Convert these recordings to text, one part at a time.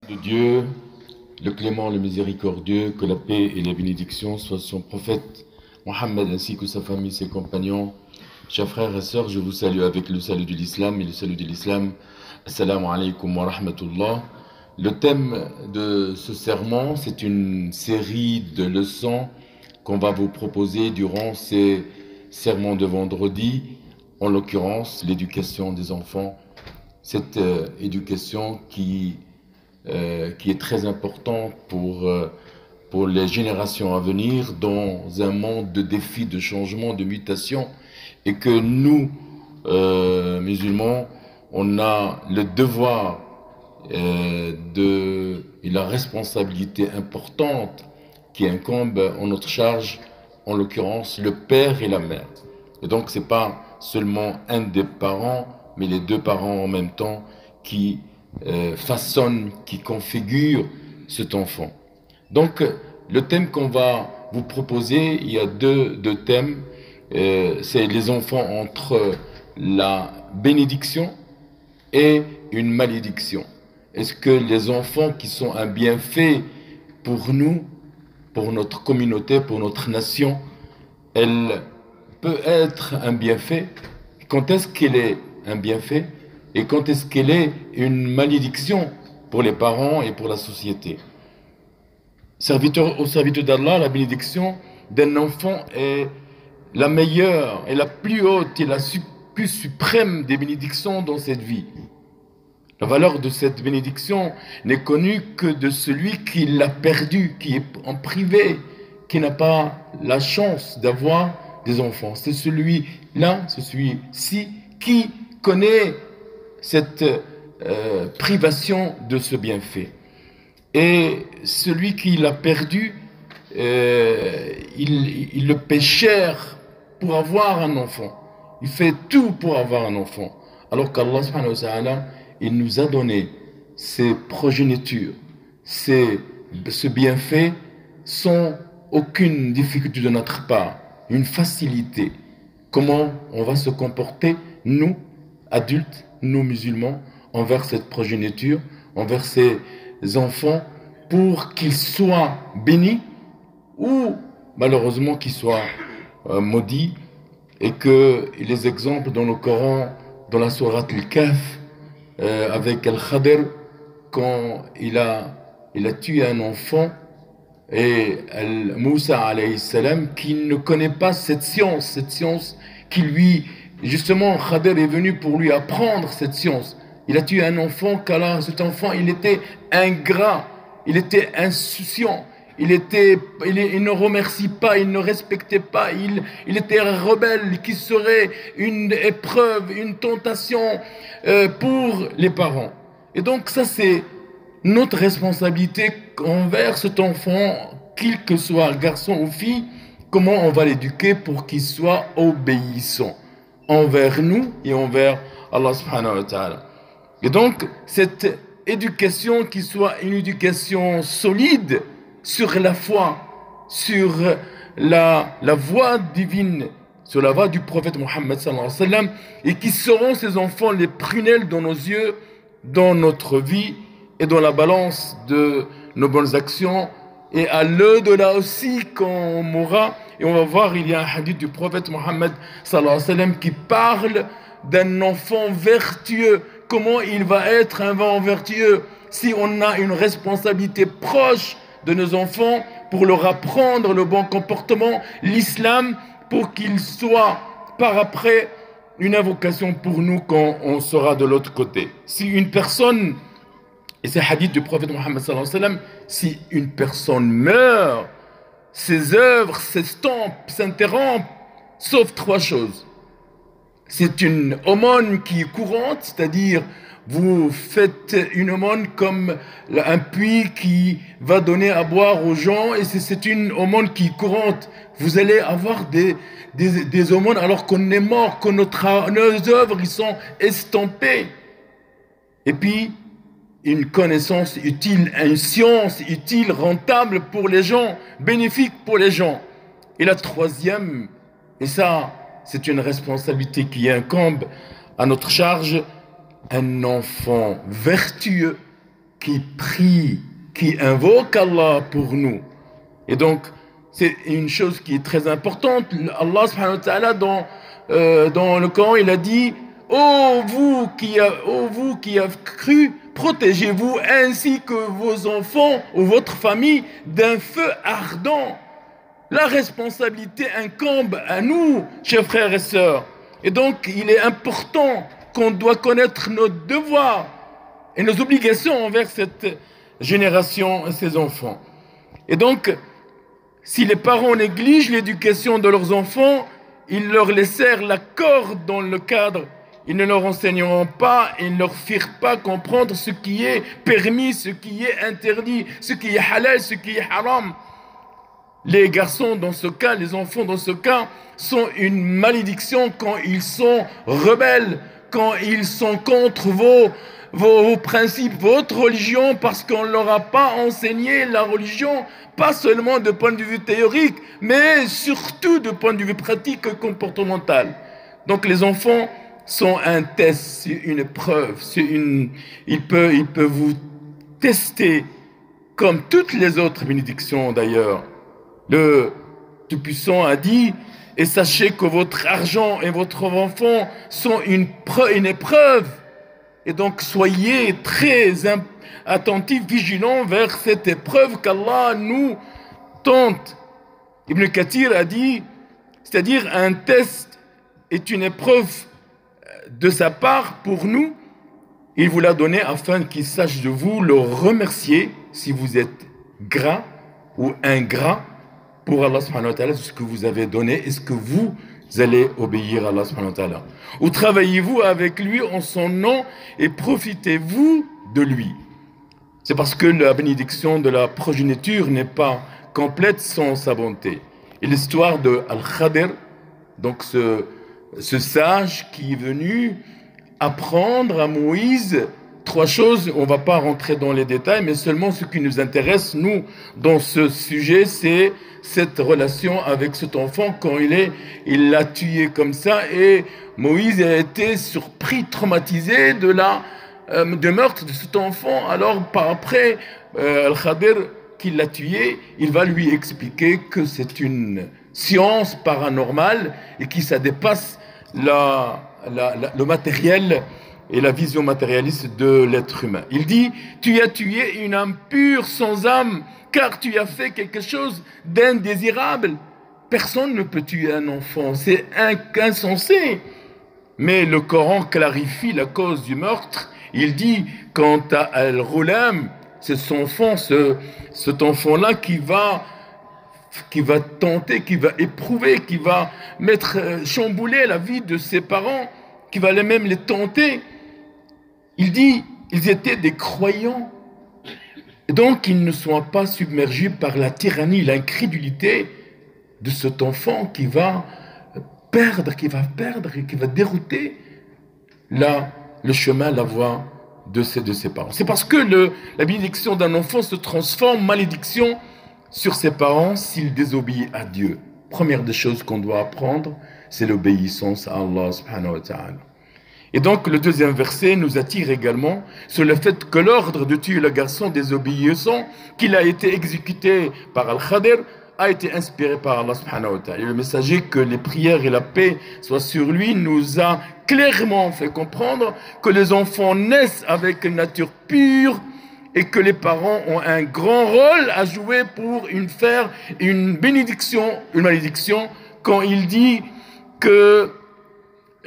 De Dieu, le clément, le miséricordieux, que la paix et la bénédiction soient sur son prophète Mohammed ainsi que sa famille, ses compagnons. Chers frères et sœurs, je vous salue avec le salut de l'islam et le salut de l'islam. Assalamu alaikum wa rahmatullah. Le thème de ce sermon, c'est une série de leçons qu'on va vous proposer durant ces sermons de vendredi, en l'occurrence l'éducation des enfants. Cette éducation qui est très important pour les générations à venir dans un monde de défis, de changements, de mutations, et que nous, musulmans, on a le devoir et la responsabilité importante qui incombe en notre charge, en l'occurrence le père et la mère. Et donc c'est pas seulement un des parents, mais les deux parents en même temps qui façonne, qui configure cet enfant. Donc, le thème qu'on va vous proposer, il y a deux thèmes. C'est les enfants entre la bénédiction et une malédiction. Est-ce que les enfants qui sont un bienfait pour nous, pour notre communauté, pour notre nation, elle peut être un bienfait? Quand est-ce qu'elle est un bienfait? Et quand est-ce qu'elle est une malédiction pour les parents et pour la société? Au serviteur d'Allah, la bénédiction d'un enfant est la meilleure et la plus haute et la plus suprême des bénédictions dans cette vie. La valeur de cette bénédiction n'est connue que de celui qui l'a perdue, qui est en privé, qui n'a pas la chance d'avoir des enfants. C'est celui-là, c'est celui-ci qui connaît cette privation de ce bienfait. Et celui qui l'a perdu, il le paie cher pour avoir un enfant. Il fait tout pour avoir un enfant. Alors qu'Allah subhanahu wa ta'ala, il nous a donné ces progénitures, ce bienfait sans aucune difficulté de notre part, une facilité. Comment on va se comporter, nous, adultes, nous musulmans, envers cette progéniture, envers ces enfants, pour qu'ils soient bénis ou malheureusement qu'ils soient maudits, et que les exemples dans le Coran, dans la sourate Al-Kahf, avec Al-Khadir, quand il a tué un enfant, et Moussa alayhi salam, qui ne connaît pas cette science qui lui, justement, Khadir est venu pour lui apprendre cette science. Il a tué un enfant, car cet enfant, il était ingrat, il était insouciant, il ne remercie pas, il ne respectait pas, il était rebelle, qui serait une épreuve, une tentation pour les parents. Et donc ça, c'est notre responsabilité envers cet enfant, qu'il que soit garçon ou fille, comment on va l'éduquer pour qu'il soit obéissant envers nous et envers Allah subhanahu wa ta'ala. Et donc, cette éducation qui soit une éducation solide sur la foi, sur la voie divine, sur la voie du prophète Mohammed sallallahu alayhi wa sallam, et qui seront ces enfants les prunelles dans nos yeux, dans notre vie et dans la balance de nos bonnes actions, et à l'au-delà aussi quand on mourra. Et on va voir, il y a un hadith du prophète Mohammed sallallahu alayhi wa sallam qui parle d'un enfant vertueux. Comment il va être un enfant vertueux si on a une responsabilité proche de nos enfants pour leur apprendre le bon comportement, l'islam, pour qu'ils soient par après une invocation pour nous quand on sera de l'autre côté. Si une personne, et c'est le hadith du prophète Mohammed sallallahu alayhi wa sallam, si une personne meurt, ses œuvres s'estompent, s'interrompent, sauf trois choses. C'est une aumône qui est courante, c'est-à-dire vous faites une aumône comme un puits qui va donner à boire aux gens, et c'est une aumône qui est courante. Vous allez avoir des aumônes alors qu'on est mort, que nos œuvres ils sont estampées. Et puis, une connaissance utile, une science utile, rentable pour les gens, bénéfique pour les gens. Et la troisième, et ça, c'est une responsabilité qui incombe à notre charge, un enfant vertueux qui prie, qui invoque Allah pour nous. Et donc, c'est une chose qui est très importante. Allah subhanahu wa ta'ala, dans le Coran, il a dit: ô vous qui avez cru, protégez-vous ainsi que vos enfants ou votre famille d'un feu ardent. La responsabilité incombe à nous, chers frères et sœurs. Et donc, il est important qu'on doit connaître nos devoirs et nos obligations envers cette génération et ses enfants. Et donc, si les parents négligent l'éducation de leurs enfants, ils leur laissèrent la corde dans le cadre. Ils ne leur enseigneront pas, ils ne leur firent pas comprendre ce qui est permis, ce qui est interdit, ce qui est halal, ce qui est haram. Les garçons dans ce cas, les enfants dans ce cas, sont une malédiction quand ils sont rebelles, quand ils sont contre vos principes, votre religion, parce qu'on ne leur a pas enseigné la religion, pas seulement de point de vue théorique, mais surtout de point de vue pratique et comportemental. Donc les enfants sont un test, c'est une épreuve, il peut vous tester comme toutes les autres bénédictions d'ailleurs. Le Tout-Puissant a dit: et sachez que votre argent et votre enfant sont une épreuve. Et donc soyez très attentifs, vigilants vers cette épreuve qu'Allah nous tente. Ibn Kathir a dit, c'est-à-dire un test est une épreuve de sa part pour nous. Il vous l'a donné afin qu'il sache de vous le remercier si vous êtes gras ou ingrat pour Allah subhanahu wa ta'ala, ce que vous avez donné, est-ce que vous allez obéir à Allah subhanahu wa ta'ala? Ou travaillez-vous avec lui en son nom et profitez-vous de lui? C'est parce que la bénédiction de la progéniture n'est pas complète sans sa bonté. Et l'histoire de Al-Khadir, donc ce sage qui est venu apprendre à Moïse 3 choses, on ne va pas rentrer dans les détails, mais seulement ce qui nous intéresse, nous, dans ce sujet, c'est cette relation avec cet enfant quand il l'a tué comme ça, et Moïse a été surpris, traumatisé de meurtre de cet enfant. Alors, par après, Al-Khadir, qui l'a tué, il va lui expliquer que c'est une science paranormale et que ça dépasse le matériel et la vision matérialiste de l'être humain. Il dit: tu as tué une âme pure sans âme, car tu as fait quelque chose d'indésirable. Personne ne peut tuer un enfant, c'est insensé. Mais le Coran clarifie la cause du meurtre. Il dit: quant à Al-Ghulam, c'est son enfant, cet enfant-là qui va tenter, qui va éprouver, qui va chambouler la vie de ses parents, qui va même les tenter. Il dit: ils étaient des croyants. Donc, ils ne sont pas submergés par la tyrannie, l'incrédulité de cet enfant qui va perdre et qui va dérouter le chemin, la voie de ses parents. C'est parce que la bénédiction d'un enfant se transforme en malédiction sur ses parents s'il désobéit à Dieu. Première des choses qu'on doit apprendre, c'est l'obéissance à Allah subhanahu wa ta'ala. Et donc le deuxième verset nous attire également sur le fait que l'ordre de tuer le garçon désobéissant, qu'il a été exécuté par Al-Khadir, a été inspiré par Allah subhanahu wa ta'ala. Et le messager, que les prières et la paix soient sur lui, nous a clairement fait comprendre que les enfants naissent avec une nature pure et que les parents ont un grand rôle à jouer pour faire une bénédiction, une malédiction, quand il dit que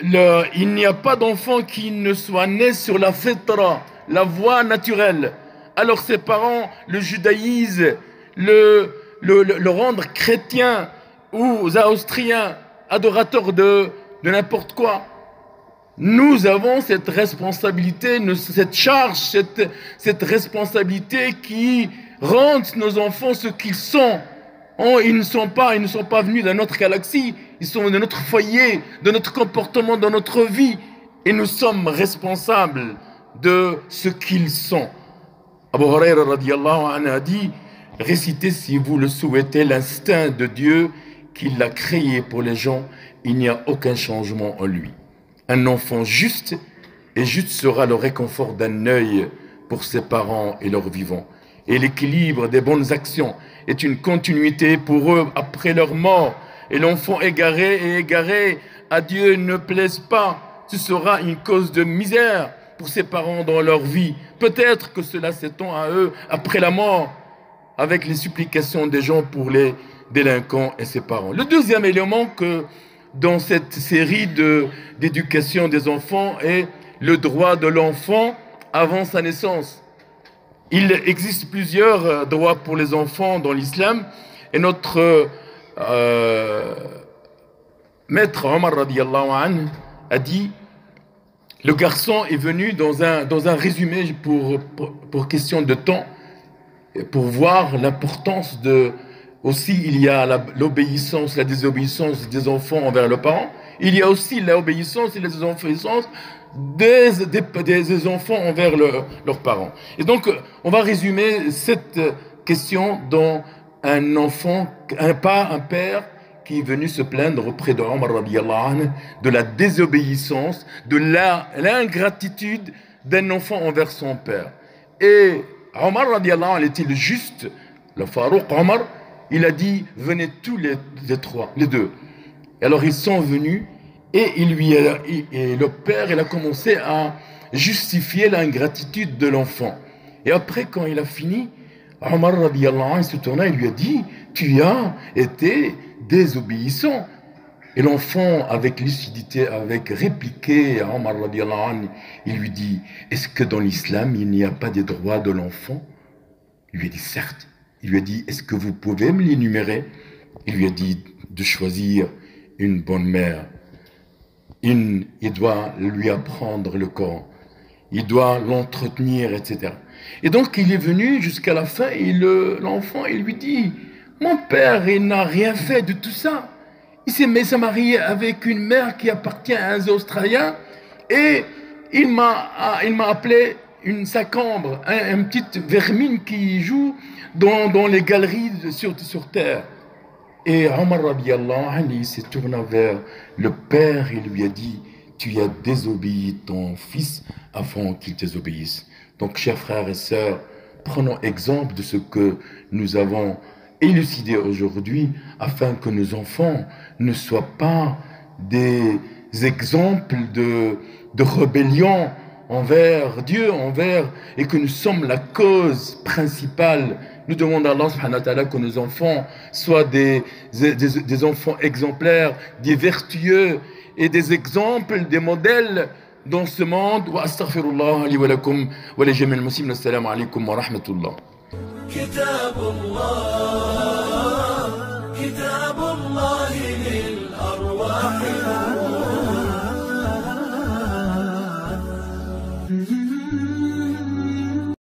il n'y a pas d'enfant qui ne soit né sur la fitra, la voie naturelle. Alors ses parents le judaïsent, le rendre chrétien ou zoroastrien, adorateur de n'importe quoi. Nous avons cette responsabilité, cette charge, cette responsabilité qui rend nos enfants ce qu'ils sont. Ils ne sont pas venus de notre galaxie, ils sont de notre foyer, de notre comportement, de notre vie. Et nous sommes responsables de ce qu'ils sont. Abu Huraira radiyallahu anhu a dit: récitez si vous le souhaitez l'instinct de Dieu qu'il a créé pour les gens, il n'y a aucun changement en lui. Un enfant juste, et juste sera le réconfort d'un œil pour ses parents et leur vivant. Et l'équilibre des bonnes actions est une continuité pour eux après leur mort. Et l'enfant égaré à Dieu ne plaise pas. Ce sera une cause de misère pour ses parents dans leur vie. Peut-être que cela s'étend à eux après la mort, avec les supplications des gens pour les délinquants et ses parents. Le deuxième élément que dans cette série d'éducation des enfants est le droit de l'enfant avant sa naissance. Il existe plusieurs droits pour les enfants dans l'islam et notre maître Omar radiallahu anhu a dit: le garçon est venu dans un résumé pour question de temps, pour voir l'importance de... Aussi, il y a l'obéissance, la désobéissance des enfants envers leurs parents. Il y a aussi l'obéissance et la désobéissance des enfants envers leurs parents. Et donc, on va résumer cette question dans un enfant, un père qui est venu se plaindre auprès de Omar radiallahu anhu de la désobéissance, de l'ingratitude d'un enfant envers son père. Et Omar radiallahu anhu était le juste, le Farouk Omar, il a dit: venez tous les deux. Et alors ils sont venus et le père il a commencé à justifier l'ingratitude de l'enfant. Et après, quand il a fini, Omar radiallahu anhu se tourna et lui a dit: tu as été désobéissant. Et l'enfant, avec lucidité, avec répliqué à Omar radiallahu anhu, il lui dit: est-ce que dans l'islam il n'y a pas des droits de l'enfant? Il lui a dit: certes. Il lui a dit: est-ce que vous pouvez me l'énumérer? Il lui a dit de choisir une bonne mère. Il doit lui apprendre le Coran. Il doit l'entretenir, etc. Et donc il est venu jusqu'à la fin et l'enfant, il lui dit: mon père, il n'a rien fait de tout ça. Il s'est marié avec une mère qui appartient à un Australien et il m'a appelé une sacambre, une petite vermine qui joue dans les galeries sur terre. Et Omar radiallahu anhu, il s'est tourné vers le père et lui a dit: tu as désobéi ton fils avant qu'il désobéisse. Donc, chers frères et sœurs, prenons exemple de ce que nous avons élucidé aujourd'hui afin que nos enfants ne soient pas des exemples de rébellion envers Dieu, et que nous sommes la cause principale. Nous demandons à Allah subhanahu wa ta'ala que nos enfants soient des enfants exemplaires, des vertueux et des exemples, des modèles dans ce monde. Wa astaghfirullah li wa lakum wa li jami'il muslimin. Assalamu alaykum wa rahmatullah.